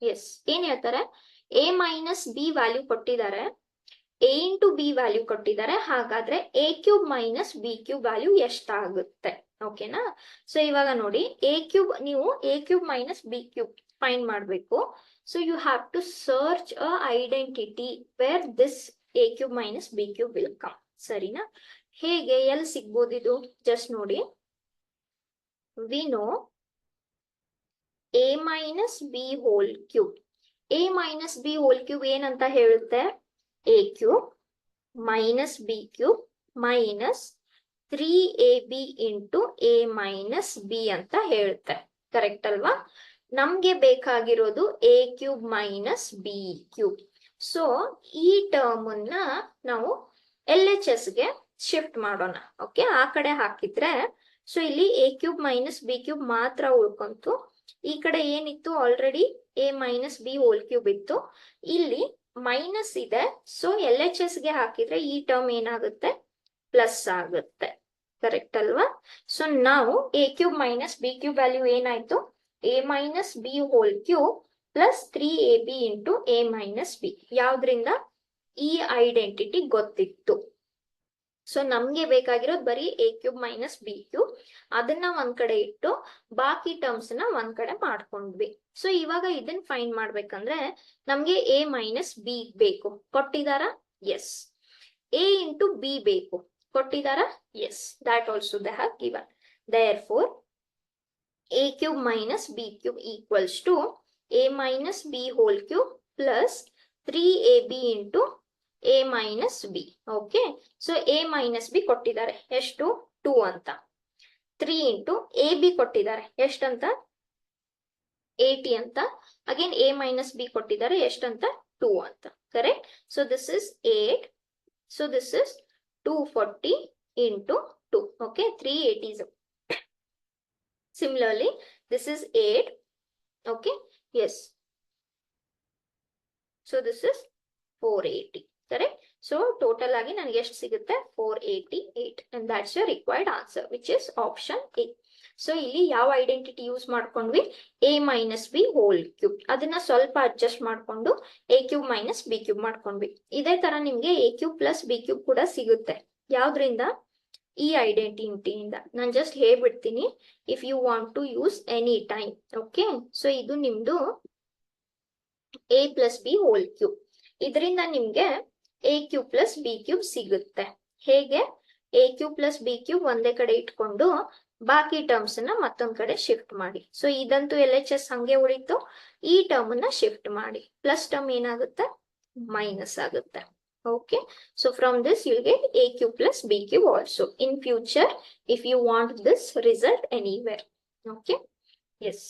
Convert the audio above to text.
S, ಏನ್ ಹೇಳ್ತಾರೆ, A minus B value ಕೊಟ್ಟಿದ್ದಾರೆ, ಎ ಇಂಟು ಬಿ ವ್ಯಾಲ್ಯೂ ಕೊಟ್ಟಿದ್ದಾರೆ. ಹಾಗಾದ್ರೆ A cube minus B cube value ಎಷ್ಟಾಗುತ್ತೆ? ಓಕೆನಾ? ಸೊ ಇವಾಗ ನೋಡಿ, ಎ ಕ್ಯೂಬ್, ನೀವು A cube minus B cube find ಮಾಡಬೇಕು. So you have to search a identity where this A cube minus B cube will come. ಸರಿನಾ? ಹೇಗೆ, ಎಲ್ಲಿ ಸಿಗ್ಬೋದು ಇದು? ಜಸ್ಟ್ ನೋಡಿ, we know A minus B whole cube. A minus B whole cube ಏನಂತ ಹೇಳುತ್ತೆ? A cube minus B cube minus 3ab into A minus B ಅಂತ ಹೇಳುತ್ತೆ. ಕರೆಕ್ಟ್ ಅಲ್ವಾ? ನಮ್ಗೆ ಬೇಕಾಗಿರೋದು A cube minus B cube. So ಈ term ಅನ್ನ ನಾವು LHS ಗೆ ಶಿಫ್ಟ್ ಮಾಡೋಣ. ಓಕೆ, ಆ ಕಡೆ ಹಾಕಿದ್ರೆ ಸೊ ಇಲ್ಲಿ A cube minus B cube ಮಾತ್ರ ಉಳ್ಕೊಂತು. ಈ ಕಡೆ ಏನಿತ್ತು, already A minus B whole cube ಇತ್ತು. ಇಲ್ಲಿ ಮೈನಸ್ ಇದೆ, ಸೊ LHS ಗೆ ಹಾಕಿದ್ರೆ ಈ ಟರ್ಮ್ ಏನಾಗುತ್ತೆ? ಪ್ಲಸ್ ಆಗುತ್ತೆ. ಕರೆಕ್ಟ್ ಅಲ್ವಾ? ಸೊ ನಾವು A cube minus B cube value ಏನಾಯ್ತು? A minus B whole cube plus 3ab into A minus B. ಯಾವ್ದ್ರಿಂದ? ಈ ಐಡೆಂಟಿಟಿ ಗೊತ್ತಿತ್ತು. ಸೊ ನಮ್ಗೆ ಬೇಕಾಗಿರೋದು ಬರೀ A cube minus B cube. ಅದನ್ನ ಒಂದ್ ಕಡೆ ಇಟ್ಟು ಬಾಕಿ ಟರ್ಮ್ಸ್ ನ ಒಂದ್ ಕಡೆ ಮಾಡ್ಕೊಂಡ್ವಿ. ಸೊ ಇವಾಗ ಇದನ್ನ ಫೈಂಡ್ ಮಾಡ್ಬೇಕಂದ್ರೆ ನಮ್ಗೆ ಎ ಮೈನಸ್ ಬಿ ಬೇಕು. ಕೊಟ್ಟಿದಾರ? ಎಸ್. ಎ ಇಂಟು ಬಿ ಬೇಕು. ಕೊಟ್ಟಿದಾರ? Yes. That also they have given. Therefore A cube minus B cube equals to A minus B whole cube plus 3ab into A minus B. Okay, so A minus B ಕೊಟ್ಟಿದ್ದಾರೆ ಎಷ್ಟು? 2 ಅಂತ. 3 into A B ಕೊಟ್ಟಿದ್ದಾರೆ ಎಷ್ಟಂತ? 80 ಅಂತ. Again A minus B ಕೊಟ್ಟಿದ್ದಾರೆ ಎಷ್ಟಂತ? 2 ಅಂತ. Correct? So this is 8. So this is 240 into 2. Okay, 380s. Similarly, this is 8. Okay, yes. So this is 480. Correct? So total agi nanage ಎಷ್ಟು ಸಿಗುತ್ತೆ? 488. And that's your required answer, which is option A. So ಇಲ್ಲಿ ಯಾವ identity use ಮಾಡ್ಕೊಂಡ್ವಿ? A minus B whole cube. ಅದನ್ನ ಸ್ವಲ್ಪ adjust ಮಾಡ್ಕೊಂಡು A cube minus B cube ಮಾಡ್ಕೊಂಡ್ವಿ. ಇದೇ ತರ ನಿಮ್ಗೆ A cube plus B cube ಕೂಡ ಸಿಗುತ್ತೆ. ಯಾವ್ದ್ರಿಂದ? ಈ ಐಡೆಂಟಿಟಿಯಿಂದ. ನಾನು ಜಸ್ಟ್ ಹೇಳ್ಬಿಡ್ತೀನಿ, if you want to use any time. Okay, so ಇದು ನಿಮ್ದು A plus B whole cube. ಇದರಿಂದ ನಿಮ್ಗೆ A cube plus B cube ಸಿಗುತ್ತೆ. ಹೇಗೆ? A cube plus B cube ಒಂದೇ ಕಡೆ ಇಟ್ಕೊಂಡು ಬಾಕಿ ಟರ್ಮ್ಸ್ ನ ಮತ್ತೊಂದ್ ಕಡೆ ಶಿಫ್ಟ್ ಮಾಡಿ. ಸೊ ಇದಂತೂ LHS ಹಂಗೆ ಉಳಿತು. ಈ ಟರ್ಮ್ ನ ಶಿಫ್ಟ್ ಮಾಡಿ. ಪ್ಲಸ್ ಟರ್ಮ್ ಏನಾಗುತ್ತೆ? ಮೈನಸ್ ಆಗುತ್ತೆ. Okay, so from this you'll get a cube plus b cube also in future if you want this result anywhere. Okay, yes.